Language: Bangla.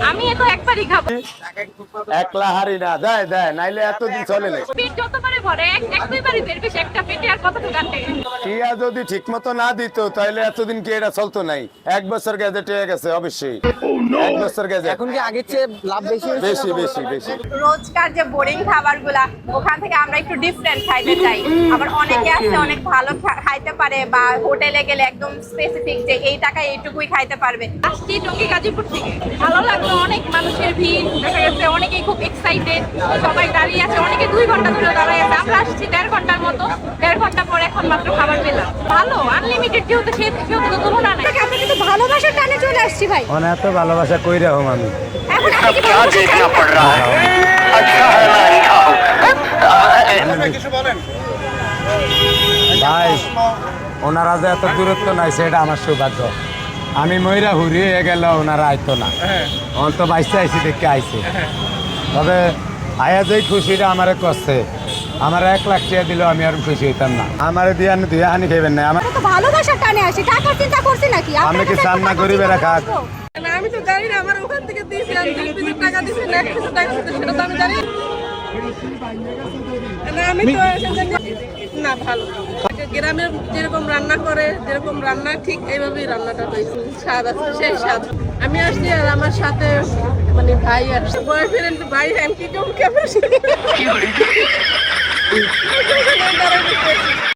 আমি তো একবারই খাবো। একলা হারি না যায় দেয় নাইলে এতদিন চলে না। পেট যতবারে ভরে এক দুইবারই বের বেশি একটা পেটে আর কতটুকু কাটে। টিয়া যদি ঠিক মতো না দিত তাহলে এতদিন কি এটা চলতো নাই। 1 বছর গ্যাজেট হয়ে গেছে অবশ্যই। 1 বছর গ্যাজেট এখন কি আগের চেয়ে লাভ বেশি হয়েছে? বেশি বেশি বেশি। রোজকার যে বোরিং খাবারগুলা ওখান থেকে আমরা একটু ডিফারেন্ট খাইতে চাই। আবার অনেকে আছে অনেক ভালো খাইতে পারে বা হোটেলে গেলে একদম স্পেসিফিক যে এই টাকায় এইটুকুই খাইতে পারবে। আসছি টঙ্গী গাজীপুর থেকে, ভালো লাগলো। অনেক মানুষের ভিড় দেখা গেছে, অনেকেই খুব এক্সাইটেড, সবাই দাঁড়িয়ে আছে, অনেকে 2 ঘন্টা ধরে দাঁড়িয়ে আছে। আমরা আসছি 1.5 ঘন্টার মতো, 1.5 ঘন্টা পরে এখন মাত্র খাবার পেলাম। ভালো, আনলিমিটেড যেহেতু সেহেতু তো তুলনা নাই। আমরা কিন্তু ভালোবাসার টানে চলে আসছি ভাই। মানে এত ভালোবাসা কই রাখুম আমি। এখন আপনি কি দেখনা পড় रहा है अच्छा है ना नहीं खाओ ভাই ওনারা যে এত দূরত্ব নাই সেটা আমার সৌভাগ্য। আমি ময়রা হুরিয়ে গেল ওনারা আইতো না, অন তো বাইসে আইসি দেখে আইসি। তবে আয়া যে খুশিটা আমারে করছে, আমার 1 লাখ টাকা দিল আমি আর খুশি হইতাম না। আমারে দিয়ে হানি খাইবেন না। আমার তো ভালোবাসার টানে আসি, টাকার চিন্তা করছি নাকি? আমি কি সান্না গরিবের রাখা। আমি তো জানি না, আমার ওখান থেকে দিয়েছিলাম 2 পিসের টাকা দিয়েছে না 1 পিসের টাকা দিয়েছে, সেটা তো আমি জানি না। আমি তো না ভালো গ্রামে যেরকম রান্না করে, যেরকম রান্না ঠিক এইভাবেই রান্নাটা হয়েছে, স্বাদ আছে, সেই স্বাদ। আমি আসছি আর আমার সাথে মানে ভাই আসছে, বয়ফ্রেন্ড ভাই, আমি কি কেমন কেমন